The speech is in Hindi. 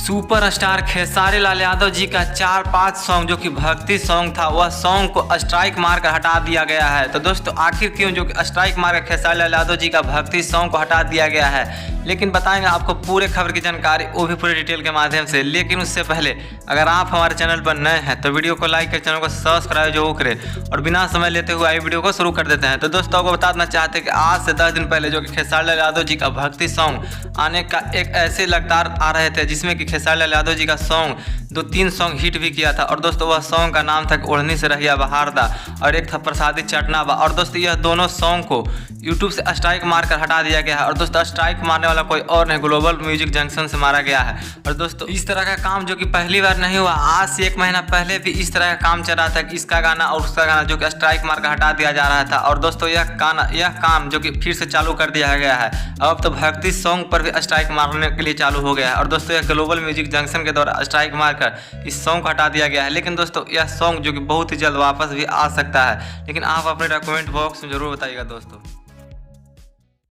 सुपरस्टार खेसारी लाल यादव जी का 4-5 सॉन्ग जो कि भक्ति सॉन्ग था, वह सॉन्ग को स्ट्राइक मारकर हटा दिया गया है। तो दोस्तों आखिर क्यों जो कि स्ट्राइक मारकर खेसारी लाल यादव जी का भक्ति सॉन्ग को हटा दिया गया है, लेकिन बताएंगे आपको पूरे खबर की जानकारी, वो भी पूरे डिटेल के माध्यम से। लेकिन उससे पहले अगर आप हमारे चैनल पर नए हैं तो वीडियो को लाइक कर, चैनल को सब्सक्राइब जो करें और बिना समय लेते हुए आई वीडियो को शुरू कर देते हैं। तो दोस्तों आपको बता देना चाहते हैं कि आज से 10 दिन पहले जो कि खेसारी लाल यादव जी का भक्ति सॉन्ग आने का एक ऐसे लगातार आ रहे थे जिसमें कि खेसारी लाल यादव जी का सॉन्ग 2-3 सॉन्ग हिट भी किया था। और दोस्तों वह सॉन्ग का नाम था ओढ़नी से रहिया बहारदा और एक था प्रसादी चटना बा। और दोस्तों यह दोनों सॉन्ग को यूट्यूब से स्ट्राइक मारकर हटा दिया गया है। और दोस्तों स्ट्राइक मारने वाला कोई और नहीं, ग्लोबल म्यूजिक जंक्शन से मारा गया है। और दोस्तों इस तरह का काम जो कि पहली बार नहीं हुआ, आज से 1 महीना पहले भी इस तरह का काम चल रहा था कि इसका गाना और उसका गाना जो कि स्ट्राइक मारकर हटा दिया जा रहा था। और दोस्तों यह काम जो कि फिर से चालू कर दिया गया है। अब तो भक्ति सॉन्ग पर भी स्ट्राइक मारने के लिए चालू हो गया है। और दोस्तों यह ग्लोबल म्यूजिक जंक्शन के द्वारा स्ट्राइक मारकर इस सॉन्ग को हटा दिया गया है। लेकिन दोस्तों यह सॉन्ग जो कि बहुत ही जल्द वापस भी आ सकता है, लेकिन आप अपने कमेंट बॉक्स में जरूर बताइएगा दोस्तों।